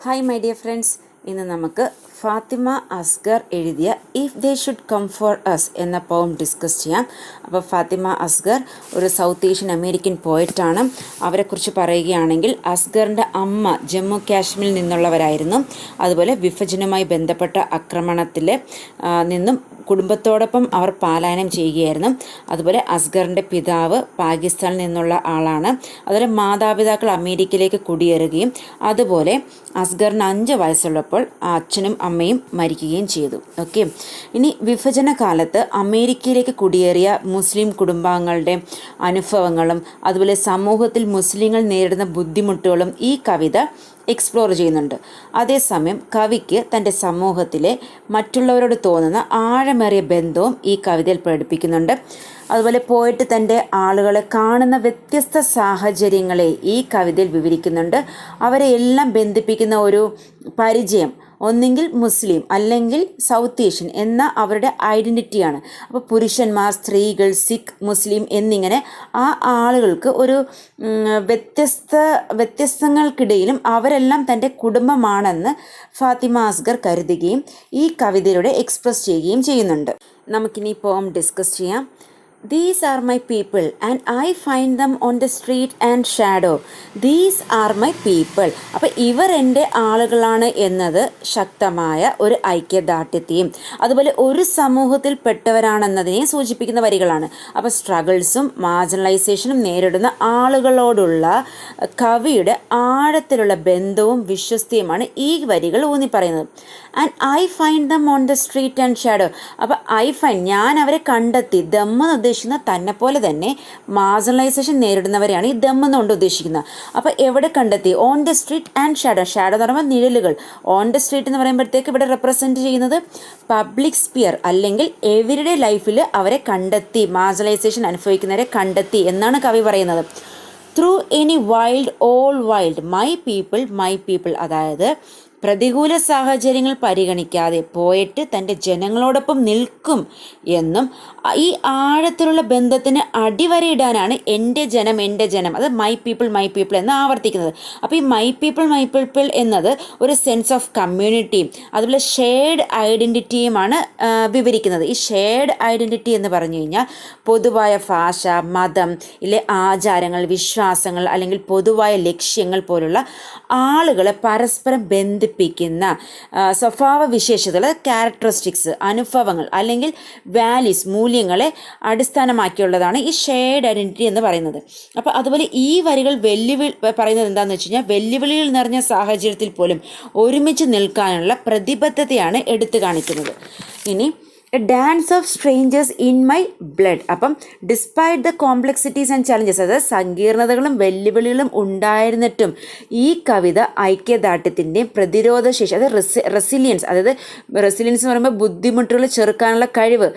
Hi my dear friends, ഇന്ന് നമുക്ക് ഫാത്തിമ അസ്ഗർ എഴുതിയ if they should come for us എന്ന പോം ഡിസ്കസ് ചെയ്യാം. അപ്പോൾ ഫാത്തിമ അസ്ഗർ ഒരു സൗത്ത് ഏഷ്യൻ അമേരിക്കൻ പോയറ്റാണ്. അവരെക്കുറിച്ച് പറയുകയാണെങ്കിൽ അസ്ഗറിൻ്റെ അമ്മ ജമ്മു കാശ്മീരിൽ നിന്നുള്ളവരായിരുന്നു. അതുപോലെ വിഭജനവുമായി ബന്ധപ്പെട്ട ആക്രമണത്തിൽ നിന്നും കുടുംബത്തോടൊപ്പം അവർ പലായനം ചെയ്യുകയായിരുന്നു. അതുപോലെ അസ്ഗറിൻ്റെ പിതാവ് പാകിസ്ഥാനിൽ നിന്നുള്ള ആളാണ്. അതുപോലെ മാതാപിതാക്കൾ അമേരിക്കയിലേക്ക് കുടിയേറുകയും അതുപോലെ അസ്ഗറിന് 5 വയസ്സുള്ളപ്പോൾ അച്ഛനും അമ്മയും മരിക്കുകയും ചെയ്തു. ഓക്കെ, ഇനി വിഭജന കാലത്ത് അമേരിക്കയിലേക്ക് കുടിയേറിയ മുസ്ലിം കുടുംബാംഗങ്ങളുടെ അനുഭവങ്ങളും അതുപോലെ സമൂഹത്തിൽ മുസ്ലിങ്ങൾ നേരിടുന്ന ബുദ്ധിമുട്ടുകളും ഈ കവിത എക്സ്പ്ലോർ ചെയ്യുന്നുണ്ട്. അതേസമയം കവിക്ക് തൻ്റെ സമൂഹത്തിലെ മറ്റുള്ളവരോട് തോന്നുന്ന ആഴമേറിയ ബന്ധവും ഈ കവിതയിൽ പ്രകടിപ്പിക്കുന്നുണ്ട്. അതുപോലെ പോയിട്ട് തൻ്റെ ആളുകളെ കാണുന്ന വ്യത്യസ്ത സാഹചര്യങ്ങളെ ഈ കവിതയിൽ വിവരിക്കുന്നുണ്ട്. അവരെ എല്ലാം ബന്ധിപ്പിക്കുന്ന ഒരു പരിചയം ഒന്നെങ്കിൽ മുസ്ലിം അല്ലെങ്കിൽ സൗത്ത് ഏഷ്യൻ എന്ന അവരുടെ ഐഡൻറ്റിറ്റിയാണ്. അപ്പോൾ പുരുഷന്മാർ, സ്ത്രീകൾ, സിഖ്, മുസ്ലിം എന്നിങ്ങനെ ആ ആളുകൾക്ക് ഒരു വ്യത്യസ്തങ്ങൾക്കിടയിലും അവരെല്ലാം തൻ്റെ കുടുംബമാണെന്ന് ഫാത്തിമ അസ്ഗർ കരുതുകയും ഈ കവിതയിലൂടെ എക്സ്പ്രസ് ചെയ്യുകയും ചെയ്യുന്നുണ്ട്. നമുക്കിനി പോം ഡിസ്കസ് ചെയ്യാം. These are my people and I find them on the street and shadow. These are my people. അപ്പോൾ ഇവർ എൻ്റെ ആളുകളാണ് എന്നത് ശക്തമായ ഒരു ഐക്യദാർഢ്യത്തെയും അതുപോലെ ഒരു സമൂഹത്തിൽ പെട്ടവരാണെന്നതിനെ സൂചിപ്പിക്കുന്ന വരികളാണ്. അപ്പോൾ സ്ട്രഗിൾസും മാർജിനലൈസേഷനും നേരിടുന്ന ആളുകളോടുള്ള കവിയുടെ ആഴത്തിലുള്ള ബന്ധവും വിശ്വസ്തയുമാണ് ഈ വരികൾ ഊന്നി പറയുന്നത്. And I find them on the street and shadow. അപ്പോൾ ഐ ഫൈൻഡ്, ഞാൻ അവരെ കണ്ടെത്തി. ദമ്മെന്ന് ഉദ്ദേശിക്കുന്ന തന്നെ പോലെ തന്നെ മാർജിനലൈസേഷൻ നേരിടുന്നവരെയാണ് ഈ ദമ്മെന്നുകൊണ്ട് ഉദ്ദേശിക്കുന്നത്. അപ്പോൾ എവിടെ കണ്ടെത്തി? On the street and shadow. Shadow എന്ന് പറയുമ്പോൾ നിഴലുകൾ. ഓൺ ദ സ്ട്രീറ്റ് എന്ന് പറയുമ്പോഴത്തേക്ക് ഇവിടെ റെപ്രസെൻറ്റ് ചെയ്യുന്നത് പബ്ലിക് സ്പിയർ അല്ലെങ്കിൽ എവരിഡേ ലൈഫിൽ അവരെ കണ്ടെത്തി, മാർജിനലൈസേഷൻ അനുഭവിക്കുന്നവരെ കണ്ടെത്തി എന്നാണ് കവി പറയുന്നത്. Through any wild all wild my people. അതായത് പ്രതികൂല സാഹചര്യങ്ങൾ പരിഗണിക്കാതെ പോയിട്ട് തൻ്റെ ജനങ്ങളോടൊപ്പം നിൽക്കും എന്നും ഈ ആഴത്തിലുള്ള ബന്ധത്തിന് അടിവരയിടാനാണ് എൻ്റെ ജനം, അത് മൈ പീപ്പിൾ എന്ന് ആവർത്തിക്കുന്നത്. അപ്പോൾ ഈ മൈ പീപ്പിൾ എന്നത് ഒരു സെൻസ് ഓഫ് കമ്മ്യൂണിറ്റിയും അതുപോലെ ഷെയർഡ് ഐഡൻറ്റിറ്റിയുമാണ് വിവരിക്കുന്നത്. ഈ ഷെയർഡ് ഐഡൻറ്റിറ്റി എന്ന് പറഞ്ഞു കഴിഞ്ഞാൽ പൊതുവായ ഭാഷ, മതം, ഇല്ലെ ആചാരങ്ങൾ, വിശ്വാസങ്ങൾ അല്ലെങ്കിൽ പൊതുവായ ലക്ഷ്യങ്ങൾ പോലുള്ള ആളുകളെ പരസ്പരം ബന്ധിപ്പിക്കുന്ന സ്വഭാവ വിശേഷതകൾ, ക്യാരക്ടറിസ്റ്റിക്സ്, അനുഭവങ്ങൾ അല്ലെങ്കിൽ വാല്യൂസ്, മൂല്യങ്ങളെ അടിസ്ഥാനമാക്കിയുള്ളതാണ് ഈ ഷെയർഡ് ഐഡൻറ്റിറ്റി എന്ന് പറയുന്നത്. അപ്പോൾ അതുപോലെ ഈ വരികൾ പറയുന്നത് എന്താണെന്ന് വെച്ച് കഴിഞ്ഞാൽ വെല്ലുവിളികൾ നിറഞ്ഞ സാഹചര്യത്തിൽ പോലും ഒരുമിച്ച് നിൽക്കാനുള്ള പ്രതിബദ്ധതയാണ് എടുത്തു കാണിക്കുന്നത്. ഇനി a dance of strangers in my blood. അപ്പം despite the complexities and challenges, അതായത് സങ്കീർണതകളും വെല്ലുവിളികളും ഉണ്ടായിരുന്നിട്ടും ഈ കവിത ഐക്യദാർഢ്യത്തിൻ്റെയും പ്രതിരോധശേഷി, അതായത് റെസിലിയൻസ് എന്ന് പറയുമ്പോൾ ബുദ്ധിമുട്ടുകൾ ചെറുക്കാനുള്ള കഴിവ്,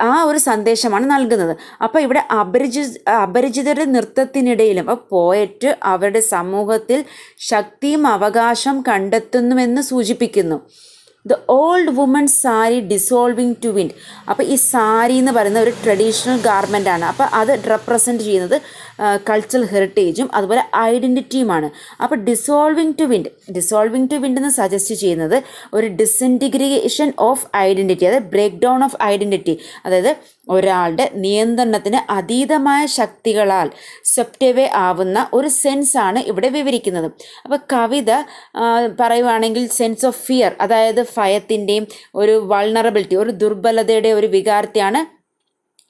ആ ഒരു സന്ദേശമാണ് നൽകുന്നത്. അപ്പോൾ ഇവിടെ അപരിചിതരുടെ നൃത്തത്തിനിടയിലും പോയറ്റ് അവരുടെ സമൂഹത്തിൽ ശക്തിയും അവകാശം കണ്ടെത്തുന്നുവെന്ന് സൂചിപ്പിക്കുന്നു. The old woman sari dissolving to wind. അപ്പോൾ ഈ സാരി എന്ന് പറയുന്ന ഒരു ട്രഡീഷണൽ ഗാർമെൻ്റ് ആണ്. അപ്പോൾ അത് റെപ്രസെൻറ്റ് ചെയ്യുന്നത് കൾച്ചറൽ ഹെറിറ്റേജും അതുപോലെ ഐഡൻറ്റിറ്റിയുമാണ്. അപ്പോൾ ഡിസോൾവിങ് ടു വിൻഡ് എന്ന് സജസ്റ്റ് ചെയ്യുന്നത് ഒരു ഡിസിൻറ്റിഗ്രേഷൻ ഓഫ് ഐഡൻറ്റിറ്റി, അതായത് ബ്രേക്ക് ഡൗൺ ഓഫ് ഐഡൻറ്റിറ്റി, അതായത് ഒരാളുടെ നിയന്ത്രണത്തിന് അതീതമായ ശക്തികളാൽ സ്വപ്റ്റവേ ആവുന്ന ഒരു സെൻസാണ് ഇവിടെ വിവരിക്കുന്നത്. അപ്പോൾ കവിത പറയുവാണെങ്കിൽ സെൻസ് ഓഫ് ഫിയർ, അതായത് ഭയത്തിൻ്റെയും ഒരു വൾണറബിലിറ്റി, ഒരു ദുർബലതയുടെ ഒരു വികാരത്തെയാണ്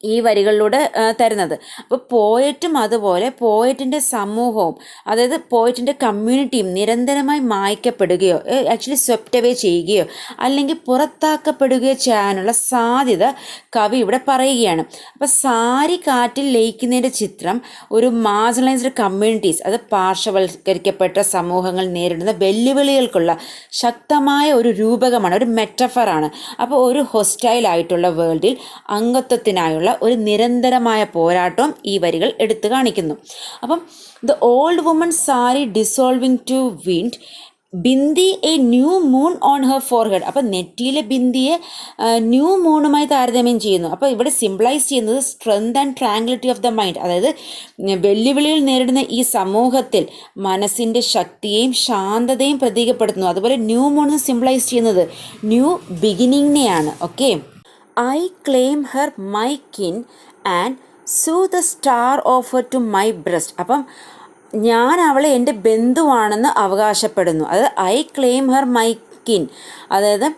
ഈ വരികളിലൂടെ തരുന്നത്. അപ്പോൾ പോയറ്റും അതുപോലെ പോയറ്റിൻ്റെ സമൂഹവും അതായത് പോയറ്റിൻ്റെ കമ്മ്യൂണിറ്റിയും നിരന്തരമായി മായ്ക്കപ്പെടുകയോ ആക്ച്വലി സ്വെപ്റ്റവേ ചെയ്യുകയോ അല്ലെങ്കിൽ പുറത്താക്കപ്പെടുകയോ ചെയ്യാനുള്ള സാധ്യത കവി ഇവിടെ പറയുകയാണ്. അപ്പോൾ സാരി കാറ്റിൽ ലയിക്കുന്നതിൻ്റെ ചിത്രം ഒരു മാർജിനലൈസ്ഡ് കമ്മ്യൂണിറ്റീസ്, അത് പാർശ്വവൽക്കരിക്കപ്പെട്ട സമൂഹങ്ങൾ നേരിടുന്ന വെല്ലുവിളികൾക്കുള്ള ശക്തമായ ഒരു രൂപകമാണ്, ഒരു മെറ്റഫറാണ്. അപ്പോൾ ഒരു ഹൊസ്റ്റൈൽ ആയിട്ടുള്ള വേൾഡിൽ അംഗത്വത്തിനായുള്ള ഒരു നിരന്തരമായ പോരാട്ടവും ഈ വരികൾ എടുത്തു കാണിക്കുന്നു. അപ്പം the old woman sari dissolving to wind bindi a new moon on her forehead. അപ്പം നെറ്റിയിലെ ബിന്ദിയെ ന്യൂ മൂണുമായി താരതമ്യം ചെയ്യുന്നു. അപ്പോൾ ഇവിടെ സിംബിളൈസ് ചെയ്യുന്നത് strength and tranquillity of the mind, അതായത് വെല്ലുവിളികൾ നേരിടുന്ന ഈ സമൂഹത്തിൽ മനസ്സിൻ്റെ ശക്തിയെയും ശാന്തതയും പ്രതീകപ്പെടുത്തുന്നു. അതുപോലെ ന്യൂ മൂൺ സിംബിളൈസ് ചെയ്യുന്നത് ന്യൂ ബിഗിനിങ്ങിനെയാണ്. Okay, I claim her my kin and sew the star offer to my breast. അപ്പം ഞാൻ അവളെ എൻ്റെ ബന്ധുവാണെന്ന് അവകാശപ്പെടുന്നു. അതായത് I claim her my kin, അതായത്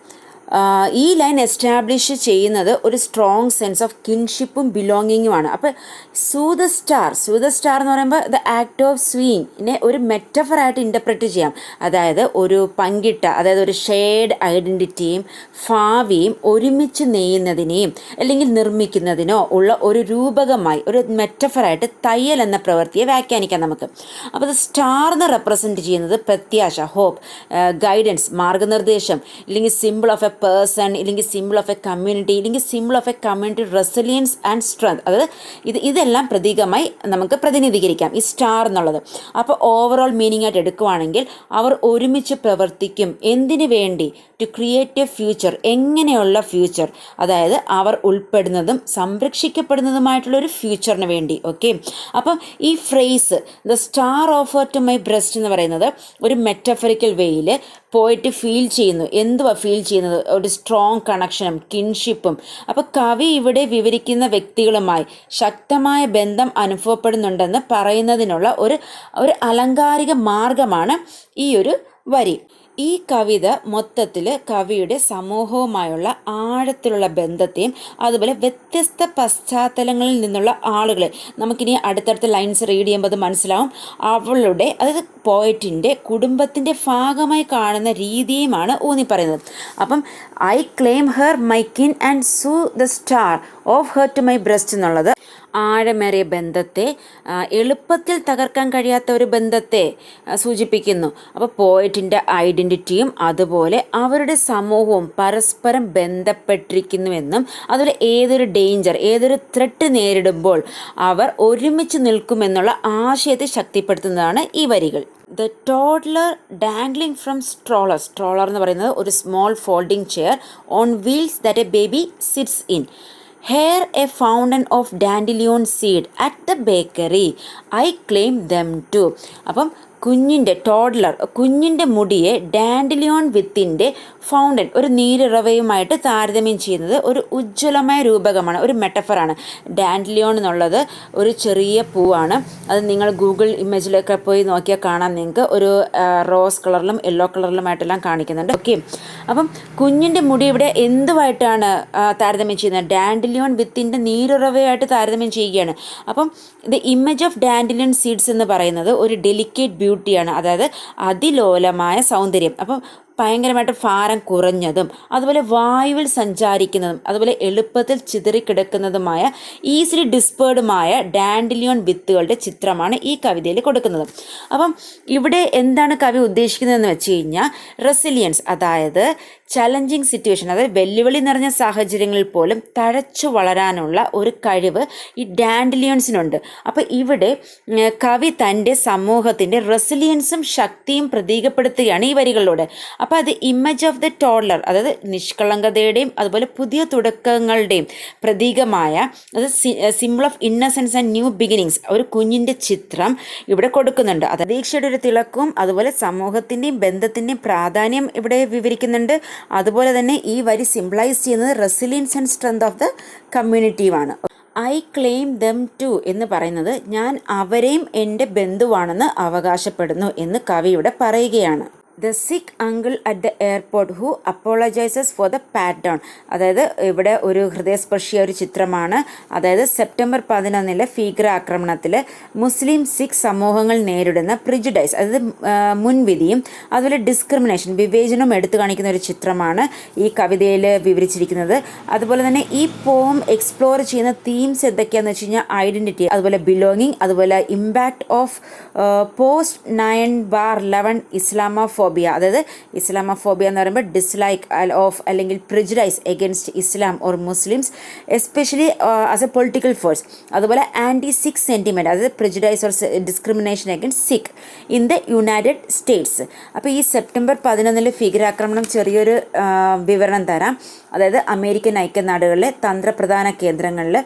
ഈ ലൈൻ എസ്റ്റാബ്ലിഷ് ചെയ്യുന്നത് ഒരു സ്ട്രോങ് സെൻസ് ഓഫ് കിൻഷിപ്പും ബിലോങ്ങിങ്ങുമാണ്. അപ്പോൾ സൂ ദ സ്റ്റാർ എന്ന് പറയുമ്പോൾ ദ ആക്ട് ഓഫ് സ്വീയിങ്ങിനെ ഒരു മെറ്റഫറായിട്ട് ഇൻ്റർപ്രറ്റ് ചെയ്യാം. അതായത് ഒരു പങ്കിട്ട, അതായത് ഒരു ഷെയർഡ് ഐഡൻറ്റിറ്റിയും ഭാവിയും ഒരുമിച്ച് നെയ്യുന്നതിനെയും അല്ലെങ്കിൽ നിർമ്മിക്കുന്നതിനോ ഉള്ള ഒരു രൂപകമായി, ഒരു മെറ്റഫറായിട്ട് തയ്യൽ എന്ന പ്രവൃത്തിയെ വ്യാഖ്യാനിക്കാം നമുക്ക്. അപ്പോൾ ദ സ്റ്റാർ എന്ന് റെപ്രസെൻറ്റ് ചെയ്യുന്നത് പ്രത്യാശ, ഹോപ്പ്, ഗൈഡൻസ്, മാർഗനിർദ്ദേശം, ഇല്ലെങ്കിൽ സിമ്പിൾ ഓഫ് എ പേഴ്സൺ, ഇല്ലെങ്കിൽ സിമ്പിൾ ഓഫ് എ കമ്മ്യൂണിറ്റി, ഇല്ലെങ്കിൽ simple of A community resilience and strength. അതായത് ഇതെല്ലാം പ്രതീകമായി നമുക്ക് പ്രതിനിധീകരിക്കാം ഈ സ്റ്റാർ എന്നുള്ളത്. അപ്പോൾ ഓവറോൾ മീനിങ് ആയിട്ട് എടുക്കുവാണെങ്കിൽ അവർ ഒരുമിച്ച് പ്രവർത്തിക്കും. എന്തിനു വേണ്ടി? To create a future. എങ്ങനെയുള്ള ഫ്യൂച്ചർ? അതായത് അവർ ഉൾപ്പെടുന്നതും സംരക്ഷിക്കപ്പെടുന്നതുമായിട്ടുള്ള ഒരു ഫ്യൂച്ചറിന് വേണ്ടി. ഓക്കെ, അപ്പം ഈ phrase the star offer to my breast എന്ന് പറയുന്നത് ഒരു മെറ്റഫറിക്കൽ വേയിൽ പോയിട്ട് ഫീൽ ചെയ്യുന്നു. എന്തുവാ ഫീൽ ചെയ്യുന്നത്? ഒരു സ്ട്രോങ് കണക്ഷനും കിൻഷിപ്പും. അപ്പോൾ കവി ഇവിടെ വിവരിക്കുന്ന വ്യക്തികളുമായി ശക്തമായ ബന്ധം അനുഭവപ്പെടുന്നുണ്ടെന്ന് പറയുന്നതിനുള്ള ഒരു അലങ്കാരിക മാർഗമാണ് ഈ ഒരു വരി. ഈ കവിത മൊത്തത്തിൽ കവിയുടെ സമൂഹവുമായുള്ള ആഴത്തിലുള്ള ബന്ധത്തെയും അതുപോലെ വ്യത്യസ്ത പശ്ചാത്തലങ്ങളിൽ നിന്നുള്ള ആളുകളെ, നമുക്കിനി അടുത്തടുത്ത ലൈൻസ് റീഡ് ചെയ്യുമ്പോൾ അത് മനസ്സിലാവും, അവളുടെ, അതായത് പോയറ്റിൻ്റെ കുടുംബത്തിൻ്റെ ഭാഗമായി കാണുന്ന രീതിയുമാണ് ഊന്നി പറയുന്നത്. അപ്പം I claim her my kin and sew the star of her to my breast എന്നുള്ളത് ആഴമേറിയ ബന്ധത്തെ, എളുപ്പത്തിൽ തകർക്കാൻ കഴിയാത്ത ഒരു ബന്ധത്തെ സൂചിപ്പിക്കുന്നു. അപ്പോൾ പോയറ്റിൻ്റെ ഐഡൻറ്റിറ്റിയും അതുപോലെ അവരുടെ സമൂഹവും പരസ്പരം ബന്ധപ്പെട്ടിരിക്കുന്നുവെന്നും അതുപോലെ ഏതൊരു ഡേഞ്ചർ, ഏതൊരു ത്രെട്ട് നേരിടുമ്പോൾ അവർ ഒരുമിച്ച് നിൽക്കുമെന്നുള്ള ആശയത്തെ ശക്തിപ്പെടുത്തുന്നതാണ് ഈ വരികൾ. The toddler dangling from stroller എന്ന് പറയുന്നത് ഒരു small folding chair on wheels that a baby sits in. Here a fountain of dandelion seed at the bakery. I claim them too. അപ്പം കുഞ്ഞിൻ്റെ മുടിയെ ഡാൻഡിലിയോൺ വിത്തിൻ്റെ ഫൗണ്ടൻ, ഒരു നീരുറവയുമായിട്ട് താരതമ്യം ചെയ്യുന്നത് ഒരു ഉജ്ജ്വലമായ രൂപകമാണ്, ഒരു മെറ്റഫറാണ്. ഡാൻഡിലിയോൺ എന്നുള്ളത് ഒരു ചെറിയ പൂവാണ്. അത് നിങ്ങൾ ഗൂഗിൾ ഇമേജിലൊക്കെ പോയി നോക്കിയാൽ കാണാം. നിങ്ങൾക്ക് ഒരു റോസ് കളറിലും യെല്ലോ കളറിലുമായിട്ടെല്ലാം കാണിക്കുന്നുണ്ട്. ഓക്കെ, അപ്പം കുഞ്ഞിൻ്റെ മുടി ഇവിടെ എന്തുമായിട്ടാണ് താരതമ്യം ചെയ്യുന്നത്? ഡാൻഡിലിയോൺ വിത്തിൻ്റെ നീരുറവയായിട്ട് താരതമ്യം ചെയ്യുകയാണ്. അപ്പം ദ ഇമേജ് ഓഫ് ഡാൻഡിലിയൻ സീഡ്സ് എന്ന് പറയുന്നത് ഒരു ഡെലിക്കേറ്റ് ബ്യൂട്ടിയാണ്, അതായത് അതിലോലമായ സൗന്ദര്യം. അപ്പം ഭയങ്കരമായിട്ട് ഭാരം കുറഞ്ഞതും അതുപോലെ വായുവിൽ സഞ്ചാരിക്കുന്നതും അതുപോലെ എളുപ്പത്തിൽ ചിതറിക്കിടക്കുന്നതുമായ ഈസിലി ഡിസ്പേർഡുമായ ഡാൻഡിലിയോൺ വിത്തുകളുടെ ചിത്രമാണ് ഈ കവിതയിൽ കൊടുക്കുന്നത്. അപ്പം ഇവിടെ എന്താണ് കവി ഉദ്ദേശിക്കുന്നതെന്ന് വെച്ച് കഴിഞ്ഞാൽ റെസിലിയൻസ്, അതായത് ചലഞ്ചിങ് സിറ്റുവേഷൻ, അതായത് വെല്ലുവിളി നിറഞ്ഞ സാഹചര്യങ്ങളിൽ പോലും തഴച്ചു വളരാനുള്ള ഒരു കഴിവ് ഈ ഡാൻഡിലിയൻസിനുണ്ട്. അപ്പോൾ ഇവിടെ കവി തൻ്റെ സമൂഹത്തിൻ്റെ റെസിലിയൻസും ശക്തിയും പ്രതീകപ്പെടുത്തുകയാണ് ഈ വരികളിലൂടെ. അപ്പോൾ അത് ഇമേജ് ഓഫ് ദ ടോഡ്ലർ, അതായത് നിഷ്കളങ്കതയുടെയും അതുപോലെ പുതിയ തുടക്കങ്ങളുടെയും പ്രതീകമായ, അത് simple of innocence and new beginnings, ഒരു കുഞ്ഞിൻ്റെ ചിത്രം ഇവിടെ കൊടുക്കുന്നുണ്ട്. അത് പ്രതീക്ഷയുടെ ഒരു തിളക്കവും അതുപോലെ സമൂഹത്തിൻ്റെയും ബന്ധത്തിൻ്റെയും പ്രാധാന്യം ഇവിടെ വിവരിക്കുന്നുണ്ട്. അതുപോലെ തന്നെ ഈ വരി സിംബിളൈസ് ചെയ്യുന്നത് resilience and strength of the കമ്മ്യൂണിറ്റീവാണ്. ഐ ക്ലെയിം ദം ടു എന്ന് പറയുന്നത് ഞാൻ അവരെയും എൻ്റെ ബന്ധുവാണെന്ന് അവകാശപ്പെടുന്നു എന്ന് കവിയുടെ പറയുകയാണ്. ദ സിക്ക് uncle at the airport who apologises for the PAT down. അതായത് ഇവിടെ ഒരു ഹൃദയസ്പർശിയ ഒരു ചിത്രമാണ്. അതായത് സെപ്റ്റംബർ 11 ഭീകര ആക്രമണത്തിൽ മുസ്ലിം സിഖ് സമൂഹങ്ങൾ നേരിടുന്ന പ്രിജുഡൈസ്, അതായത് മുൻവിധിയും അതുപോലെ ഡിസ്ക്രിമിനേഷൻ, വിവേചനവും എടുത്തു കാണിക്കുന്ന ഒരു ചിത്രമാണ് ഈ കവിതയിൽ വിവരിച്ചിരിക്കുന്നത്. അതുപോലെ തന്നെ ഈ പോം എക്സ്പ്ലോർ ചെയ്യുന്ന തീംസ് എന്തൊക്കെയാണെന്ന് വെച്ച് കഴിഞ്ഞാൽ ഐഡൻറ്റിറ്റി, അതുപോലെ ബിലോങ്ങിങ്, അതുപോലെ impact of post 9/11 Islamophobia, Islamophobia, അതായത് ഇസ്ലാമോഫോബിയ എന്ന് പറയുമ്പോൾ ഡിസ്ലൈക്ക് ഓഫ് അല്ലെങ്കിൽ prejudice against Islam or Muslims especially as A political force. അതുപോലെ ആൻറ്റി സിഖ് സെൻറ്റിമെൻറ്റ്, അതായത് prejudice or discrimination against Sikh in the United States. അപ്പോൾ ഈ സെപ്റ്റംബർ 11 ഭീകരാക്രമണം ചെറിയൊരു വിവരണം തരാം. അതായത് അമേരിക്കൻ ഐക്യനാടുകളിലെ തന്ത്രപ്രധാന കേന്ദ്രങ്ങളിൽ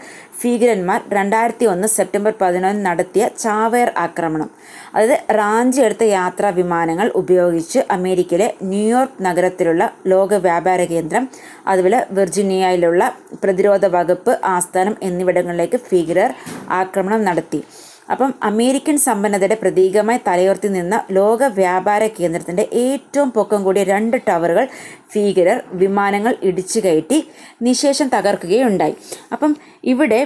ഭീകരന്മാർ 2001 സെപ്റ്റംബർ 11 നടത്തിയ ചാവേർ ആക്രമണം, അതായത് റാഞ്ചി എടുത്ത യാത്രാ വിമാനങ്ങൾ ഉപയോഗിച്ച് അമേരിക്കയിലെ ന്യൂയോർക്ക് നഗരത്തിലുള്ള ലോക വ്യാപാര കേന്ദ്രം, അതുപോലെ വിർജീനിയയിലുള്ള പ്രതിരോധ വകുപ്പ് ആസ്ഥാനം എന്നിവിടങ്ങളിലേക്ക് ഭീകരർ ആക്രമണം നടത്തി. അപ്പം അമേരിക്കൻ സമ്പന്നതയുടെ പ്രതീകമായി തലയുയർത്തി നിന്ന ലോക വ്യാപാര കേന്ദ്രത്തിൻ്റെ ഏറ്റവും പൊക്കം കൂടിയ 2 ടവറുകൾ ഭീകരർ വിമാനങ്ങൾ ഇടിച്ചു കയറ്റി നിശേഷം തകർക്കുകയുണ്ടായി. അപ്പം ഇവിടെ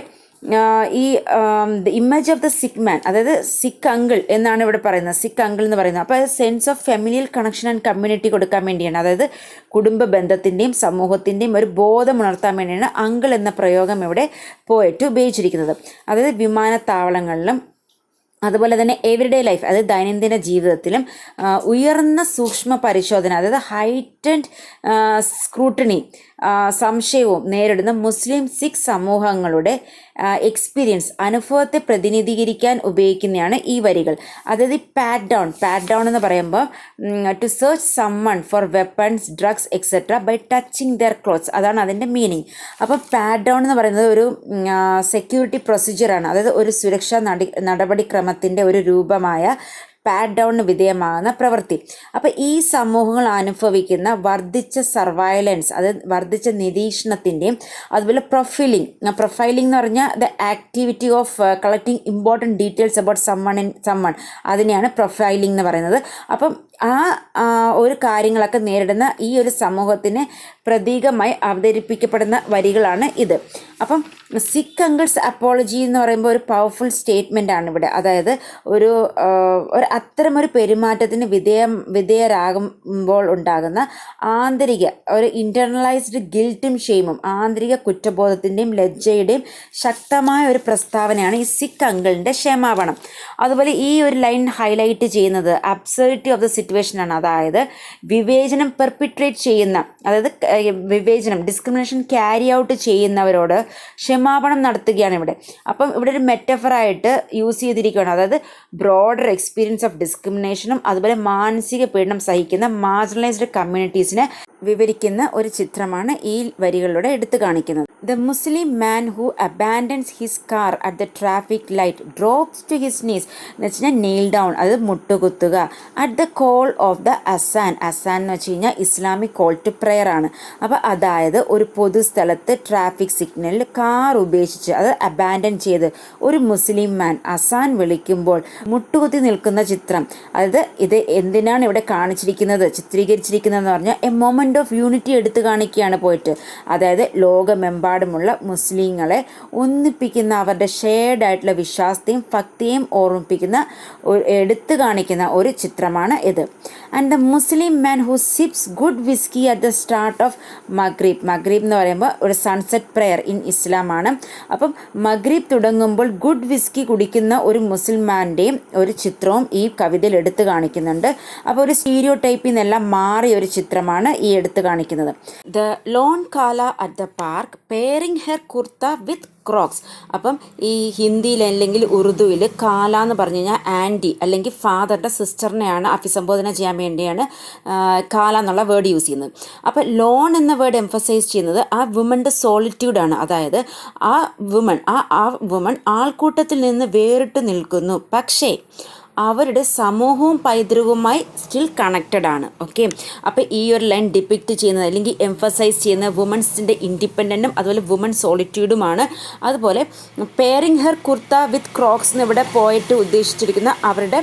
ഈ ഇമേജ് ഓഫ് ദ സിക്ക് മാൻ, അതായത് സിക്ക് അങ്കിൾ എന്നാണ് ഇവിടെ പറയുന്നത്, സിക്ക് അങ്കിൾ എന്ന് പറയുന്നത്. അപ്പോൾ അത് sense of familial connection and community കൊടുക്കാൻ വേണ്ടിയാണ്, അതായത് കുടുംബ ബന്ധത്തിൻ്റെയും സമൂഹത്തിൻ്റെയും ഒരു ബോധം ഉണർത്താൻ വേണ്ടിയാണ് അങ്കിൾ എന്ന പ്രയോഗം ഇവിടെ പോയിട്ട് ഉപയോഗിച്ചിരിക്കുന്നത്. അതായത് വിമാനത്താവളങ്ങളിലും അതുപോലെ തന്നെ എവരിഡേ ലൈഫ്, അതായത് ദൈനംദിന ജീവിതത്തിലും ഉയർന്ന സൂക്ഷ്മ പരിശോധന, അതായത് ഹൈറ്റൻഡ് സ്ക്രൂട്ടണി, സംശയവും നേരിടുന്ന മുസ്ലിം സിഖ് സമൂഹങ്ങളുടെ എക്സ്പീരിയൻസ്, അനുഭവത്തെ പ്രതിനിധീകരിക്കാൻ ഉപയോഗിക്കുന്നതാണ് ഈ വരികൾ. അതായത് പാറ്റ് ഡൗൺ എന്ന് പറയുമ്പോൾ to search someone for weapons, drugs etcetera by touching their clothes, അതാണ് അതിൻ്റെ മീനിങ്. അപ്പോൾ പാറ്റ് ഡൗൺ എന്ന് പറയുന്നത് ഒരു സെക്യൂരിറ്റി പ്രൊസീജിയറാണ്, അതായത് ഒരു സുരക്ഷാ നടപടിക്രമത്തിൻ്റെ ഒരു രൂപമായ പാറ്റ് ഡൗണിന് വിധേയമാകുന്ന പ്രവൃത്തി. അപ്പോൾ ഈ സമൂഹങ്ങൾ അനുഭവിക്കുന്ന വർദ്ധിച്ച സർവൈലൻസ്, അതായത് വർദ്ധിച്ച നിരീക്ഷണത്തിൻ്റെയും അതുപോലെ പ്രൊഫൈലിംഗ് എന്ന് പറഞ്ഞാൽ the activity of collecting important details about someone, അതിനെയാണ് പ്രൊഫൈലിംഗ് എന്ന് പറയുന്നത്. അപ്പം ആ ഒരു കാര്യങ്ങളൊക്കെ നേരിടുന്ന ഈ ഒരു സമൂഹത്തിന് പ്രതീകമായി അവതരിപ്പിക്കപ്പെടുന്ന വരികളാണ് ഇത്. അപ്പം സിക്ക് അങ്കിൾസ് അപ്പോളജി എന്ന് പറയുമ്പോൾ ഒരു പവർഫുൾ സ്റ്റേറ്റ്മെൻ്റ് ആണ് ഇവിടെ. അതായത് ഒരു അത്തരമൊരു പെരുമാറ്റത്തിന് വിധേയരാകുമ്പോൾ ഉണ്ടാകുന്ന ആന്തരിക ഒരു ഇൻറ്റർണലൈസ്ഡ് ഗിൽറ്റും ഷെയിമും, ആന്തരിക കുറ്റബോധത്തിൻ്റെയും ലജ്ജയുടെയും ശക്തമായ ഒരു പ്രസ്താവനയാണ് ഈ സിക്ക് അങ്കിളിൻ്റെ ക്ഷമാപണം. അതുപോലെ ഈ ഒരു ലൈൻ ഹൈലൈറ്റ് ചെയ്യുന്നത് അബ്സർഡിറ്റി ഓഫ് ദ സിറ്റുവേഷൻ ആണ്. അതായത് വിവേചനം പെർപിട്രേറ്റ് ചെയ്യുന്ന, അതായത് വിവേചനം ഡിസ്ക്രിമിനേഷൻ ക്യാരി ഔട്ട് ചെയ്യുന്നവരോട് ക്ഷമാപണം നടത്തുകയാണ് ഇവിടെ. അപ്പം ഇവിടെ ഒരു മെറ്റഫറായിട്ട് യൂസ് ചെയ്തിരിക്കുകയാണ്. അതായത് ബ്രോഡർ എക്സ്പീരിയൻസ് ഓഫ് ഡിസ്ക്രിമിനേഷനും അതുപോലെ മാനസിക പീഡനം സഹിക്കുന്ന മാർജിനലൈസ്ഡ് കമ്മ്യൂണിറ്റീസിനെ വിവരിക്കുന്ന ഒരു ചിത്രമാണ് ഈ വരികളിലൂടെ എടുത്തു കാണിക്കുന്നത്. The Muslim man who abandons his car at the traffic light drops to his knees എന്ന് വെച്ച് കഴിഞ്ഞാൽ നെയിൽ ഡൗൺ, അത് മുട്ടുകുത്തുക. At the call of the അസാൻ എന്ന് വെച്ച് കഴിഞ്ഞാൽ ഇസ്ലാമിക് കോൾ ടു പ്രെയർ ആണ്. അപ്പോൾ അതായത് ഒരു പൊതുസ്ഥലത്ത് ട്രാഫിക് സിഗ്നലിൽ കാർ ഉപേക്ഷിച്ച്, അത് അബാൻഡൻ ചെയ്ത് ഒരു മുസ്ലിം മാൻ അസാൻ വിളിക്കുമ്പോൾ മുട്ടുകുത്തി നിൽക്കുന്ന ചിത്രം. അതായത് ഇത് എന്തിനാണ് ഇവിടെ ചിത്രീകരിച്ചിരിക്കുന്നതെന്ന് പറഞ്ഞാൽ എ മൊമെൻ്റ് ഓഫ് യൂണിറ്റി എടുത്തു കാണിക്കുകയാണ് പോയിട്ട്. അതായത് ലോകമെമ്പാടുമുള്ള മുസ്ലിങ്ങളെ ഒന്നിപ്പിക്കുന്ന അവരുടെ ഷെയർഡ് ആയിട്ടുള്ള വിശ്വാസത്തെയും ഭക്തിയെയും ഓർമ്മിപ്പിക്കുന്ന എടുത്തു കാണിക്കുന്ന ഒരു ചിത്രമാണ് ഇത്. And the Muslim man who sips good whisky at the start of മഗ്രീബ് എന്ന് പറയുമ്പോൾ ഒരു സൺസെറ്റ് പ്രെയർ ഇൻ ഇസ്ലാമാണ്. അപ്പം മഗ്രീബ് തുടങ്ങുമ്പോൾ ഗുഡ് വിസ്കി കുടിക്കുന്ന ഒരു മുസ്ലിമാൻ്റെയും ഒരു ചിത്രവും ഈ കവിതയിൽ എടുത്തു കാണിക്കുന്നുണ്ട്. അപ്പോൾ ഒരു സ്റ്റീരിയോ ടൈപ്പിൽ നിന്നെല്ലാം മാറിയ ഒരു ചിത്രമാണ് ഈ എടുത്തു കാണിക്കുന്നത്. ദ ലോൺ കാല at the park pairing her kurta with Crocs. അപ്പം ഈ ഹിന്ദിയിൽ അല്ലെങ്കിൽ ഉറുദുവിൽ കാല എന്ന് പറഞ്ഞു കഴിഞ്ഞാൽ ആൻറ്റി അല്ലെങ്കിൽ ഫാദറുടെ സിസ്റ്ററിനെയാണ് അഭിസംബോധന ചെയ്യാൻ വേണ്ടിയാണ് കാല എന്നുള്ള വേർഡ് യൂസ് ചെയ്യുന്നത്. അപ്പോൾ ലോൺ എന്ന വേർഡ് എംഫസൈസ് ചെയ്യുന്നത് ആ വുമൻ്റെ സോളിറ്റ്യൂഡാണ്. അതായത് ആ വുമൺ ആൾക്കൂട്ടത്തിൽ നിന്ന് വേറിട്ട് നിൽക്കുന്നു, പക്ഷേ അവരുടെ സമൂഹവും പൈതൃകവുമായി സ്റ്റിൽ കണക്റ്റഡ് ആണ്. ഓക്കെ, അപ്പോൾ ഈ ഒരു ലൈൻ ഡിപ്പിക്റ്റ് ചെയ്യുന്നത് അല്ലെങ്കിൽ എംഫസൈസ് ചെയ്യുന്ന വുമൻസിൻ്റെ ഇൻഡിപെൻഡൻറ്റും അതുപോലെ വുമൺ സോളിറ്റ്യൂഡുമാണ്. അതുപോലെ പെയറിംഗ് ഹെർ കുർത്ത വിത്ത് ക്രോക്സ് എന്ന് ഇവിടെ പോയിട്ട് ഉദ്ദേശിച്ചിരിക്കുന്ന അവരുടെ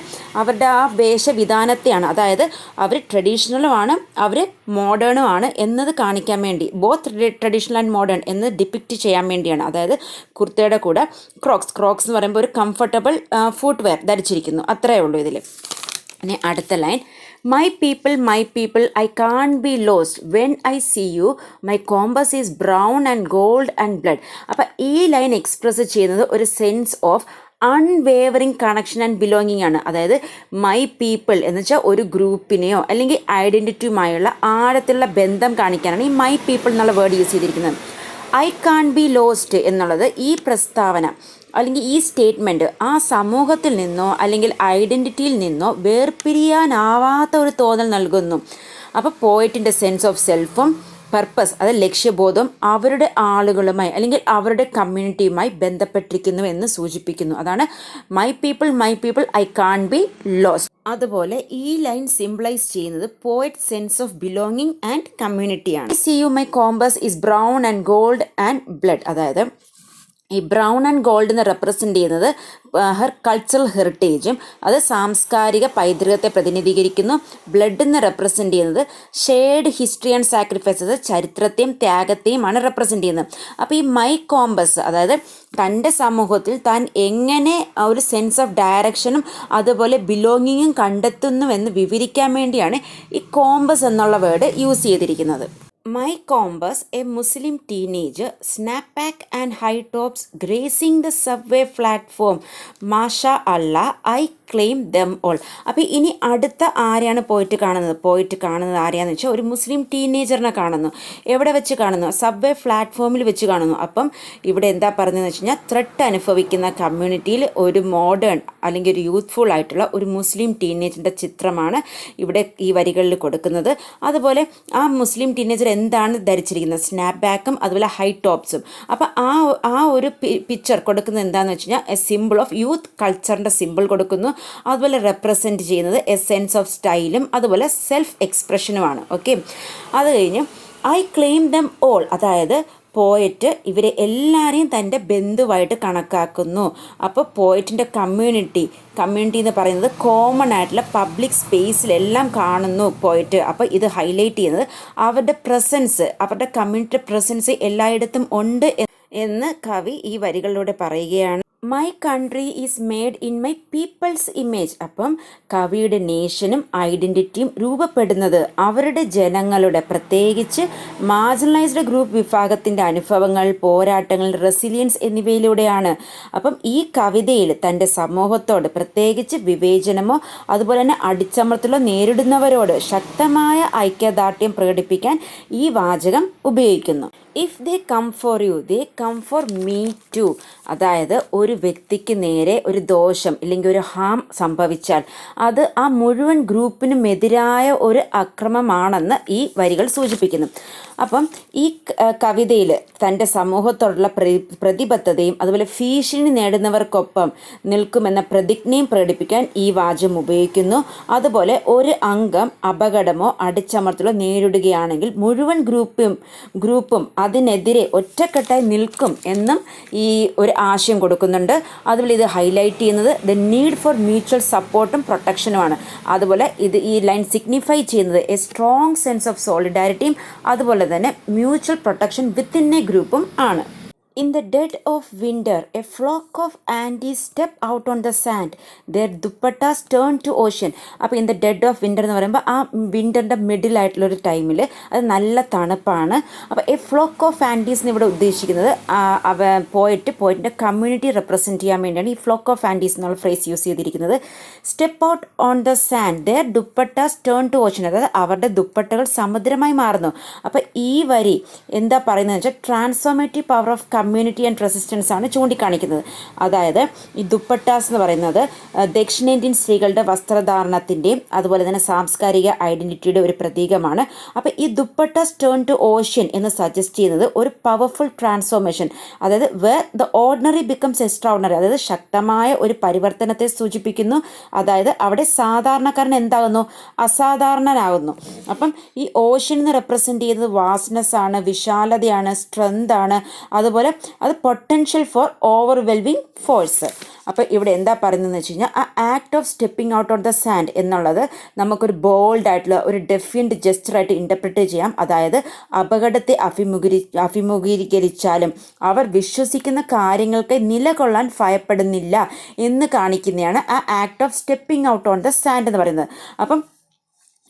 ആ വേഷവിധാനത്തെയാണ്. അതായത് അവർ ട്രഡീഷണലുമാണ്, അവർ മോഡേണും ആണ് എന്നത് കാണിക്കാൻ വേണ്ടി, ബോത്ത് ട്രഡീഷണൽ ആൻഡ് മോഡേൺ എന്ന് ഡിപ്പിക്റ്റ് ചെയ്യാൻ വേണ്ടിയാണ്. അതായത് കുർത്തയുടെ കൂടെ ക്രോക്സ് എന്ന് പറയുമ്പോൾ ഒരു കംഫർട്ടബിൾ ഫുട് വെയർ ധരിച്ചിരിക്കുന്നു. അത്രയേ ഉള്ളൂ ഇതിൽ. ഇനി അടുത്ത line, my people I can't be lost when I see you my compass is brown and gold and blood. അപ്പം ഈ ലൈൻ എക്സ്പ്രസ് ചെയ്യുന്നത് ഒരു sense of unwavering connection and belonging ആണ്. അതായത് മൈ പീപ്പിൾ എന്ന് വെച്ചാൽ ഒരു ഗ്രൂപ്പിനെയോ അല്ലെങ്കിൽ ഐഡൻറ്റിറ്റിയുമായുള്ള ആഴത്തിലുള്ള ബന്ധം കാണിക്കാനാണ് ഈ മൈ പീപ്പിൾ എന്നുള്ള വേർഡ് യൂസ് ചെയ്തിരിക്കുന്നത്. ഐ കാൺ ബി ലോസ്റ്റ് എന്നുള്ളത് ഈ പ്രസ്താവന അല്ലെങ്കിൽ ഈ സ്റ്റേറ്റ്മെൻറ്റ് ആ സമൂഹത്തിൽ നിന്നോ അല്ലെങ്കിൽ ഐഡൻറ്റിറ്റിയിൽ നിന്നോ വേർപിരിയാനാവാത്ത ഒരു തോന്നൽ നൽകുന്നു. അപ്പോൾ പോയിറ്റിൻ്റെ സെൻസ് ഓഫ് സെൽഫും പർപ്പസ്, അത് ലക്ഷ്യബോധം അവരുടെ ആളുകളുമായി അല്ലെങ്കിൽ അവരുടെ കമ്മ്യൂണിറ്റിയുമായി ബന്ധപ്പെട്ടിരിക്കുന്നു എന്ന് സൂചിപ്പിക്കുന്നു. അതാണ് my people I can be lost. അതുപോലെ ഈ ലൈൻ സിംബിളൈസ് ചെയ്യുന്നത് poet sense of belonging and കമ്മ്യൂണിറ്റിയാണ്. See you my compass is brown and gold and blood. അതായത് ഈ ബ്രൗൺ ആൻഡ് ഗോൾഡ് എന്ന് റെപ്രസെൻ്റ് ചെയ്യുന്നത് ഹെർ കൾച്ചറൽ ഹെറിറ്റേജും അത് സാംസ്കാരിക പൈതൃകത്തെ പ്രതിനിധീകരിക്കുന്നു. ബ്ലഡ് എന്ന് റെപ്രസെൻ്റ് ചെയ്യുന്നത് ഷെയർഡ് ഹിസ്റ്ററി ആൻഡ് സാക്രിഫൈസസ്, ചരിത്രത്തെയും ത്യാഗത്തെയുമാണ് റെപ്രസെൻ്റ് ചെയ്യുന്നത്. അപ്പോൾ ഈ മൈ കോമ്പസ് അതായത് തൻ്റെ സമൂഹത്തിൽ താൻ എങ്ങനെ ഒരു സെൻസ് ഓഫ് ഡയറക്ഷനും അതുപോലെ ബിലോങ്ങിങ്ങും കണ്ടെത്തുന്നുവെന്ന് വിവരിക്കാൻ വേണ്ടിയാണ് ഈ കോമ്പസ് എന്നുള്ള വേർഡ് യൂസ് ചെയ്തിരിക്കുന്നത്. My compass, a Muslim teenager, snapback and high tops gracing the subway platform. Masha Allah, I claim them all. അപ്പോൾ ഇനി അടുത്ത ആരെയാണ് പോയിട്ട് കാണുന്നത് ആരെയാണെന്ന് വെച്ചാൽ ഒരു മുസ്ലിം ടീനേജറിനെ കാണുന്നു. എവിടെ വെച്ച് കാണുന്നു? സബ്വേ പ്ലാറ്റ്ഫോമിൽ വെച്ച് കാണുന്നു. അപ്പം ഇവിടെ എന്താ പറഞ്ഞതെന്ന് വെച്ച് കഴിഞ്ഞാൽ ത്രെട്ട് അനുഭവിക്കുന്ന കമ്മ്യൂണിറ്റിയിൽ ഒരു മോഡേൺ അല്ലെങ്കിൽ ഒരു യൂത്ത്ഫുൾ ആയിട്ടുള്ള ഒരു മുസ്ലിം ടീനേജറിൻ്റെ ചിത്രമാണ് ഇവിടെ ഈ വരികളിൽ കൊടുക്കുന്നത്. അതുപോലെ ആ മുസ്ലിം ടീനേജർ എന്താണ് ധരിച്ചിരിക്കുന്നത്? സ്നാപ്പ് ബാക്കും അതുപോലെ ഹൈ ടോപ്സും. അപ്പോൾ ആ ഒരു പിക്ചർ കൊടുക്കുന്നത് എന്താണെന്ന് വെച്ച് കഴിഞ്ഞാൽ എ സിമ്പിൾ ഓഫ് യൂത്ത് കൾച്ചറിൻ്റെ സിമ്പിൾ കൊടുക്കുന്നു. അതുപോലെ റെപ്രസെൻറ്റ് ചെയ്യുന്നത് എ സെൻസ് ഓഫ് സ്റ്റൈലും അതുപോലെ സെൽഫ് എക്സ്പ്രഷനുമാണ്. ഓക്കെ, അത് കഴിഞ്ഞ് ഐ ക്ലെയിം ദം ഓൾ, അതായത് പോയറ്റ് ഇവരെ എല്ലാവരെയും തൻ്റെ ബന്ധുവായിട്ട് കണക്കാക്കുന്നു. അപ്പോൾ പോയറ്റിൻ്റെ കമ്മ്യൂണിറ്റി എന്ന് പറയുന്നത് കോമൺ ആയിട്ടുള്ള പബ്ലിക് സ്പേസിലെല്ലാം കാണുന്നു പോയറ്റ്. അപ്പോൾ ഇത് ഹൈലൈറ്റ് ചെയ്യുന്നത് അവരുടെ പ്രസൻസ്, അവരുടെ കമ്മ്യൂണിറ്റിയുടെ പ്രസൻസ് എല്ലായിടത്തും ഉണ്ട് എന്ന് കവി ഈ വരികളിലൂടെ പറയുകയാണ്. My country is made in my people's image. അപ്പം കവിയുടെ നേഷനും ഐഡൻറ്റിറ്റിയും രൂപപ്പെടുന്നത് അവരുടെ ജനങ്ങളുടെ, പ്രത്യേകിച്ച് മാർജിനലൈസ്ഡ് ഗ്രൂപ്പ് വിഭാഗത്തിൻ്റെ അനുഭവങ്ങൾ, പോരാട്ടങ്ങൾ, റെസിലിയൻസ് എന്നിവയിലൂടെയാണ്. അപ്പം ഈ കവിതയിൽ തൻ്റെ സമൂഹത്തോട് പ്രത്യേകിച്ച് വിവേചനമോ അതുപോലെ തന്നെ അടിച്ചമർത്തലോ നേരിടുന്നവരോട് ശക്തമായ ഐക്യദാർഢ്യം പ്രകടിപ്പിക്കാൻ ഈ വാചകം ഉപയോഗിക്കുന്നു. If they come for you they come for me too. അതായത് ഒരു വ്യക്തിക്ക് നേരെ ഒരു ദോഷം ഇല്ലെങ്കിൽ ഒരു ഹാം സംഭവിച്ചാൽ അത് ആ മുഴുവൻ ഗ്രൂപ്പിനും എതിരായ ഒരു അക്രമമാണെന്ന് ഈ വരികൾ സൂചിപ്പിക്കുന്നു. അപ്പം ഈ കവിതയിൽ തൻ്റെ സമൂഹത്തോടുള്ള പ്രതിബദ്ധതയും അതുപോലെ ഭീഷണി നേടുന്നവർക്കൊപ്പം നിൽക്കുമെന്ന പ്രതിജ്ഞയും പ്രകടിപ്പിക്കാൻ ഈ വാചകം ഉപയോഗിക്കുന്നു. അതുപോലെ ഒരു അംഗം അപകടമോ അടിച്ചമർത്തലോ നേരിടുകയാണെങ്കിൽ മുഴുവൻ ഗ്രൂപ്പും അതിനെതിരെ ഒറ്റക്കെട്ടായി നിൽക്കും എന്നും ഈ ഒരു ആശയം കൊടുക്കുന്നുണ്ട്. അതുപോലെ ഇത് ഹൈലൈറ്റ് ചെയ്യുന്നത് ദ നീഡ് ഫോർ മ്യൂച്വൽ സപ്പോർട്ടും പ്രൊട്ടക്ഷനുമാണ്. അതുപോലെ ഈ ലൈൻ സിഗ്നിഫൈ ചെയ്യുന്നത് എ സ്ട്രോങ് സെൻസ് ഓഫ് സോളിഡാരിറ്റിയും അതുപോലെ തന്നെ മ്യൂച്വൽ പ്രൊട്ടക്ഷൻ വിത്തിൻ എ ഗ്രൂപ്പും ആണ്. In the dead of winter, a flock of antees step out on the sand. Their dupattas turn to ocean. അപ്പോൾ in the dead of winter എന്ന് പറയുമ്പോൾ ആ വിൻ്ററിൻ്റെ മിഡിലായിട്ടുള്ളൊരു ടൈമിൽ അത് നല്ല തണുപ്പാണ്. അപ്പോൾ എ ഫ്ലോക്ക് ഓഫ് ആൻറ്റീസ് എന്ന് ഇവിടെ ഉദ്ദേശിക്കുന്നത് പോയിറ്റിൻ്റെ കമ്മ്യൂണിറ്റി റെപ്രസെൻറ്റ് ചെയ്യാൻ വേണ്ടിയാണ് ഈ ഫ്ലോക്ക് ഓഫ് ആൻറ്റീസ് എന്നുള്ള ഫ്രേസ് യൂസ് ചെയ്തിരിക്കുന്നത്. Step out on the sand, their dupattas turn to ocean, അതായത് അവരുടെ ദുപ്പട്ടകൾ സമുദ്രമായി മാറുന്നു. അപ്പോൾ ഈ വരി എന്താ പറയുന്നത് വെച്ചാൽ transformative power of community and resistance ആണ് ചൂണ്ടിക്കാണിക്കുന്നത്. അതായത് ഈ ദുപ്പട്ടാസ് എന്ന് പറയുന്നത് ദക്ഷിണേന്ത്യൻ സ്ത്രീകളുടെ വസ്ത്രധാരണത്തിൻ്റെയും അതുപോലെ തന്നെ സാംസ്കാരിക ഐഡൻറ്റിറ്റിയുടെ ഒരു പ്രതീകമാണ്. അപ്പോൾ ഈ ദുപ്പട്ടാസ് ടേൺ ടു ഓഷ്യൻ എന്ന് സജസ്റ്റ് ചെയ്യുന്നത് ഒരു പവർഫുൾ ട്രാൻസ്ഫോർമേഷൻ, അതായത് where the ordinary becomes extraordinary, അതായത് ശക്തമായ ഒരു പരിവർത്തനത്തെ സൂചിപ്പിക്കുന്നു. അതായത് അവിടെ സാധാരണക്കാരൻ എന്താകുന്നു? അസാധാരണനാകുന്നു. അപ്പം ഈ ഓഷ്യൻ എന്ന് റെപ്രസെൻറ്റ് ചെയ്യുന്നത് വാസ്റ്റ്നെസ് ആണ്, വിശാലതയാണ്, സ്ട്രെങ്ത് ആണ്, അതുപോലെ അത് പൊട്ടൻഷ്യൽ ഫോർ ഓവർവെൽമിങ് ഫോഴ്സ്. അപ്പോൾ ഇവിടെ എന്താ പറയുന്നതെന്ന് വെച്ച് കഴിഞ്ഞാൽ ആ act of stepping out on the sand എന്നുള്ളത് നമുക്കൊരു ബോൾഡ് ആയിട്ടുള്ള ഒരു ഡെഫിയൻറ്റ് ജസ്റ്ററായിട്ട് ഇൻ്റർപ്രിറ്റ് ചെയ്യാം. അതായത് അപകടത്തെ അഭിമുഖീകരിച്ചാലും അവർ വിശ്വസിക്കുന്ന കാര്യങ്ങൾക്ക് നിലകൊള്ളാൻ ഭയപ്പെടുന്നില്ല എന്ന് കാണിക്കുന്നതാണ് ആ act of stepping out on the sand എന്ന് പറയുന്നത്. അപ്പം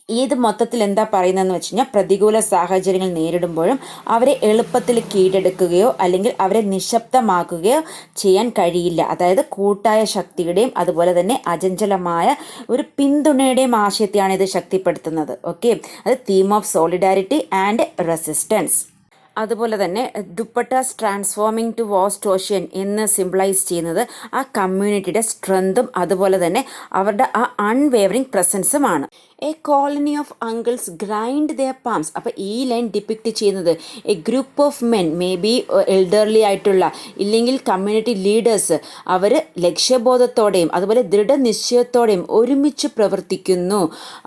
ഇത് മൊത്തത്തിൽ എന്താ പറയുന്നതെന്ന് വെച്ച് കഴിഞ്ഞാൽ പ്രതികൂല സാഹചര്യങ്ങൾ നേരിടുമ്പോഴും അവരെ എളുപ്പത്തിൽ കീഴടക്കുകയോ അല്ലെങ്കിൽ അവരെ നിശബ്ദമാക്കുകയോ ചെയ്യാൻ കഴിയില്ല. അതായത് കൂട്ടായ ശക്തിയുടെയും അതുപോലെ തന്നെ അചഞ്ചലമായ ഒരു പിന്തുണയുടെയും ആശയത്തെയാണ് ഇത് ശക്തിപ്പെടുത്തുന്നത്. ഓക്കെ, അത് theme of solidarity and resistance. അതുപോലെ തന്നെ dupattas transforming to vast ocean എന്ന് സിംബിളൈസ് ചെയ്യുന്നത് ആ കമ്മ്യൂണിറ്റിയുടെ സ്ട്രെങ്തും അതുപോലെ തന്നെ അവരുടെ ആ അൺവേവറിങ് പ്രസൻസുമാണ്. A colony of uncles grind their palms. അപ്പോൾ ഈ ലൈൻ ഡിപ്പിക്റ്റ് ചെയ്യുന്നത് a group of men, may be elderly ആയിട്ടുള്ള ഇല്ലെങ്കിൽ കമ്മ്യൂണിറ്റി ലീഡേഴ്സ്, അവർ ലക്ഷ്യബോധത്തോടെയും അതുപോലെ ദൃഢനിശ്ചയത്തോടെയും ഒരുമിച്ച് പ്രവർത്തിക്കുന്നു.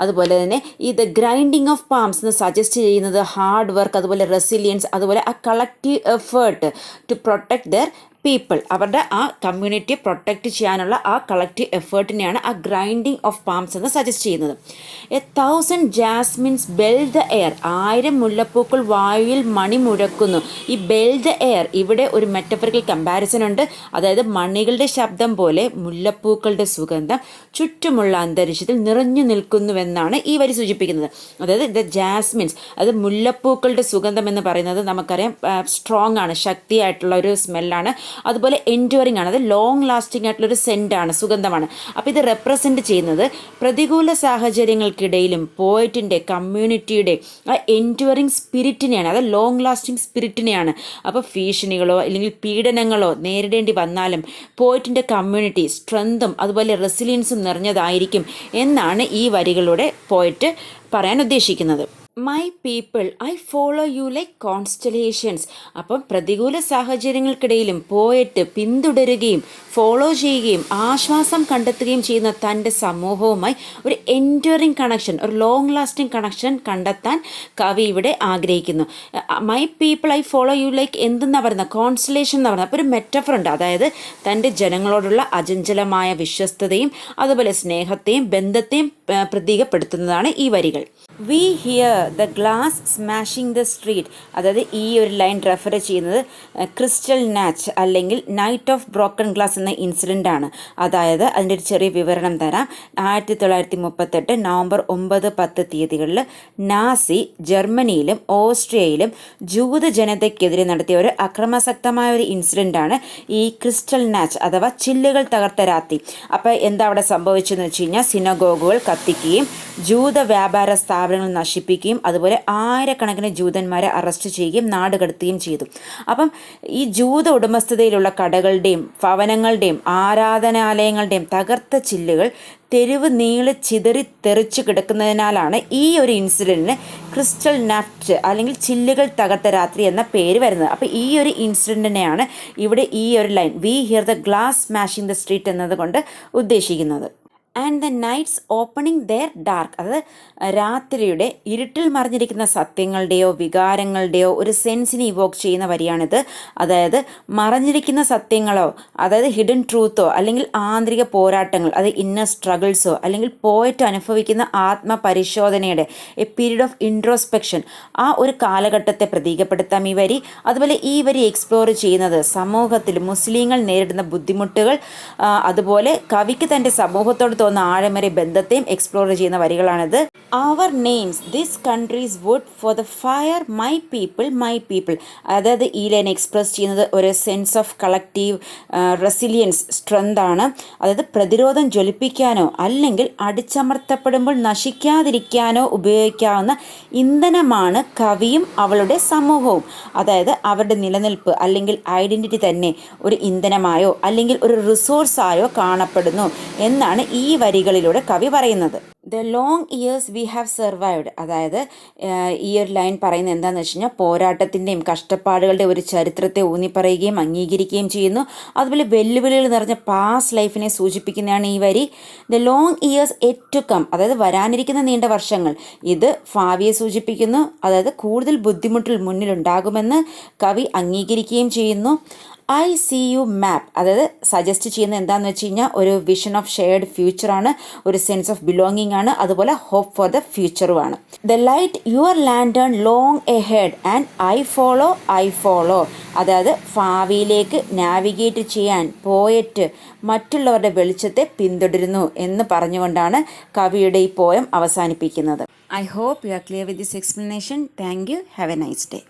അതുപോലെ തന്നെ ഈ ദ ഗ്രൈൻഡിങ് ഓഫ് പാംസ് എന്ന് സജസ്റ്റ് ചെയ്യുന്നത് ഹാർഡ് വർക്ക്, അതുപോലെ റെസിലിയൻസ്, അതുപോലെ ആ collective effort to protect their people. അവരുടെ ആ കമ്മ്യൂണിറ്റിയെ പ്രൊട്ടക്റ്റ് ചെയ്യാനുള്ള ആ കളക്റ്റീവ് എഫേർട്ടിനെയാണ് ആ ഗ്രൈൻഡിങ് ഓഫ് പാംസ് എന്ന് സജസ്റ്റ് ചെയ്യുന്നത്. 1000 ജാസ്മിൻസ് ബെൽ ദ എയർ. 1000 മുല്ലപ്പൂക്കൾ വായുവിൽ മണി മുഴക്കുന്നു. ഈ ബെൽ ദ എയർ ഇവിടെ ഒരു മെറ്റഫറിക്കൽ കമ്പാരിസൺ ഉണ്ട്. അതായത് മണികളുടെ ശബ്ദം പോലെ മുല്ലപ്പൂക്കളുടെ സുഗന്ധം ചുറ്റുമുള്ള അന്തരീക്ഷത്തിൽ നിറഞ്ഞു നിൽക്കുന്നുവെന്നാണ് ഈ വരി സൂചിപ്പിക്കുന്നത്. അതായത് ദ ജാസ്മിൻസ്, അത് മുല്ലപ്പൂക്കളുടെ സുഗന്ധം എന്ന് പറയുന്നത് നമുക്കറിയാം സ്ട്രോങ് ആണ്, ശക്തിയായിട്ടുള്ള ഒരു സ്മെല്ലാണ്. അതുപോലെ എൻഡ്യൂറിംഗ് ആണ്, അത് ലോങ് ലാസ്റ്റിംഗ് ആയിട്ടുള്ളൊരു സെൻറ്റാണ്, സുഗന്ധമാണ്. അപ്പോൾ ഇത് റെപ്രസെൻറ്റ് ചെയ്യുന്നത് പ്രതികൂല സാഹചര്യങ്ങൾക്കിടയിലും പോയിറ്റിൻ്റെ കമ്മ്യൂണിറ്റിയുടെ ആ എൻഡ്യൂറിംഗ് സ്പിരിറ്റിനെയാണ്, അത് ലോങ് ലാസ്റ്റിംഗ് സ്പിരിറ്റിനെയാണ്. അപ്പോൾ ഭീഷണികളോ അല്ലെങ്കിൽ പീഡനങ്ങളോ നേരിടേണ്ടി വന്നാലും പോയിറ്റിൻ്റെ കമ്മ്യൂണിറ്റി സ്ട്രെങ്തും അതുപോലെ റെസിലിയൻസും നിറഞ്ഞതായിരിക്കും എന്നാണ് ഈ വരികളുടെ പോയിറ്റ് പറയാൻ ഉദ്ദേശിക്കുന്നത്. My people I follow you like constellations. അപ്പം പ്രതികൂല സാഹചര്യങ്ങൾക്കിടയിലും പോയിട്ട് പിന്തുടരുകയും ഫോളോ ചെയ്യുകയും ആശ്വാസം കണ്ടെത്തുകയും ചെയ്യുന്ന തൻ്റെ സമൂഹവുമായി ഒരു എൻഡ്യൂറിങ് കണക്ഷൻ, ഒരു ലോങ് ലാസ്റ്റിംഗ് കണക്ഷൻ കണ്ടെത്താൻ കവി ഇവിടെ ആഗ്രഹിക്കുന്നു. My people I follow you like എന്തെന്നാണ് പറയുന്നത്, കോൺസ്റ്റലേഷൻ എന്ന് പറയുന്നത്. അപ്പോൾ ഒരു മെറ്റഫർ ഉണ്ട്, അതായത് തൻ്റെ ജനങ്ങളോടുള്ള അചഞ്ചലമായ വിശ്വസ്തതയും അതുപോലെ സ്നേഹത്തെയും ബന്ധത്തെയും പ്രതീകപ്പെടുത്തുന്നതാണ് ഈ വരികൾ. We hear the glass smashing the street. അതായത് ഈ ഒരു ലൈൻ റെഫർ ചെയ്യുന്നത് ക്രിസ്റ്റൽ നാച്ച് അല്ലെങ്കിൽ നൈറ്റ് ഓഫ് ബ്രോക്കൺ ഗ്ലാസ് എന്ന ഇൻസിഡൻ്റ് ആണ്. അതായത് അതിൻ്റെ ഒരു ചെറിയ വിവരണം തരാം. 1938 നവംബർ 9-10 തീയതികളിൽ നാസി ജർമ്മനിയിലും ഓസ്ട്രിയയിലും ജൂത ജനതയ്ക്കെതിരെ നടത്തിയ ഒരു അക്രമാസക്തമായ ഒരു ഇൻസിഡൻ്റ് ആണ് ഈ ക്രിസ്റ്റൽ നാച്ച് അഥവാ ചില്ലുകൾ തകർത്ത രാത്രി. അപ്പോൾ എന്താ അവിടെ സംഭവിച്ചതെന്ന് വെച്ച് കഴിഞ്ഞാൽ സിനഗോഗുകൾ കത്തിക്കുകയും ജൂത വ്യാപാര സ്ഥാപനങ്ങൾ നശിപ്പിക്കുകയും അതുപോലെ ആയിരക്കണക്കിന് ജൂതന്മാരെ അറസ്റ്റ് ചെയ്യുകയും നാടുകടത്തുകയും ചെയ്തു. അപ്പം ഈ ജൂത ഉടമസ്ഥതയിലുള്ള കടകളുടെയും ഭവനങ്ങളുടെയും ആരാധനാലയങ്ങളുടെയും തകർത്ത ചില്ലുകൾ തെരുവ് നീളെ ചിതറി തെറിച്ച് കിടക്കുന്നതിനാലാണ് ഈ ഒരു ഇൻസിഡൻറ്റിന് ക്രിസ്റ്റൽ നാച്ച് അല്ലെങ്കിൽ ചില്ലുകൾ തകർത്ത രാത്രി എന്ന പേര് വരുന്നത്. അപ്പോൾ ഈ ഒരു ഇൻസിഡൻറ്റിനെയാണ് ഇവിടെ ഈ ഒരു line we hear the glass smashing the street എന്നതുകൊണ്ട് ഉദ്ദേശിക്കുന്നത്. And the nights opening their dark. അത് രാത്രിയുടെ ഇരുട്ടിൽ മറിഞ്ഞിരിക്കുന്ന സത്യങ്ങളുടെയോ വികാരങ്ങളുടെയോ ഒരു സെൻസിനെ ഇവോക്ക് ചെയ്യുന്ന വരിയാണിത്. അതായത് മറഞ്ഞിരിക്കുന്ന സത്യങ്ങളോ അതായത് ഹിഡൻ ട്രൂത്തോ അല്ലെങ്കിൽ ആന്തരിക പോരാട്ടങ്ങൾ, അത് ഇന്നർ സ്ട്രഗിൾസോ അല്ലെങ്കിൽ പോയിട്ട് അനുഭവിക്കുന്ന ആത്മപരിശോധനയുടെ എ പീരീഡ് ഓഫ് ഇൻട്രോസ്പെക്ഷൻ, ആ ഒരു കാലഘട്ടത്തെ പ്രതീകപ്പെടുത്താം ഈ വരി. അതുപോലെ ഈ വരി എക്സ്പ്ലോർ ചെയ്യുന്നത് സമൂഹത്തിൽ മുസ്ലിങ്ങൾ നേരിടുന്ന ബുദ്ധിമുട്ടുകൾ, അതുപോലെ കവിക്ക് തൻ്റെ സമൂഹത്തോട് തോന്നുന്ന ആഴമേറിയ ബന്ധത്തെയും എക്സ്പ്ലോർ ചെയ്യുന്ന വരികളാണിത്. അവർ names this countries wood for the fire my people my people. അതായത് ഈ ലൈൻ എക്സ്പ്രസ് ചെയ്യുന്നത് ഒരു sense of collective resilience strength ആണ്. അതായത് പ്രതിരോധം ജ്വലിപ്പിക്കാനോ അല്ലെങ്കിൽ അടിച്ചമർത്തപ്പെടുമ്പോൾ നശിക്കാതിരിക്കാനോ ഉപയോഗിക്കാവുന്ന ഇന്ധനമാണ് കവിയും അവളുടെ സമൂഹവും. അതായത് അവരുടെ നിലനിൽപ്പ് അല്ലെങ്കിൽ ഐഡൻറ്റിറ്റി തന്നെ ഒരു ഇന്ധനമായോ അല്ലെങ്കിൽ ഒരു റിസോഴ്സായോ കാണപ്പെടുന്നു എന്നാണ് ഈ വരികളിലൂടെ കവി പറയുന്നത്. The long years we have survived. അതായത് ഈ ഒരു ലൈൻ പറയുന്നത് എന്താണെന്ന് വെച്ച് കഴിഞ്ഞാൽ പോരാട്ടത്തിൻ്റെയും കഷ്ടപ്പാടുകളുടെ ഒരു ചരിത്രത്തെ ഊന്നിപ്പറയുകയും അംഗീകരിക്കുകയും ചെയ്യുന്നു. അതുപോലെ വെല്ലുവിളികൾ നിറഞ്ഞ പാസ്റ്റ് ലൈഫിനെ സൂചിപ്പിക്കുന്നതാണ് ഈ വരി. The long years yet to come, അതായത് വരാനിരിക്കുന്ന നീണ്ട വർഷങ്ങൾ, ഇത് ഭാവിയെ സൂചിപ്പിക്കുന്നു. അതായത് കൂടുതൽ ബുദ്ധിമുട്ടുകൾ മുന്നിലുണ്ടാകുമെന്ന് കവി അംഗീകരിക്കുകയും ചെയ്യുന്നു. ഐ സി യു മാപ്പ്, അതായത് സജസ്റ്റ് ചെയ്യുന്നത് എന്താണെന്ന് വെച്ച് കഴിഞ്ഞാൽ ഒരു വിഷൻ ഓഫ് ഷെയർഡ് ഫ്യൂച്ചറാണ്, ഒരു സെൻസ് ഓഫ് ബിലോങ്ങിങ് ആണ്, അതുപോലെ ഹോപ്പ് ഫോർ ദ ഫ്യൂച്ചറുമാണ്. The light your lantern long ahead and I follow, അതായത് ഭാവിയിലേക്ക് നാവിഗേറ്റ് ചെയ്യാൻ പോയറ്റ് മറ്റുള്ളവരുടെ വെളിച്ചത്തെ പിന്തുടരുന്നു എന്ന് പറഞ്ഞുകൊണ്ടാണ് കവിയുടെ ഈ പോയം അവസാനിപ്പിക്കുന്നത്. I hope you are clear with this explanation. Thank you. Have a nice day.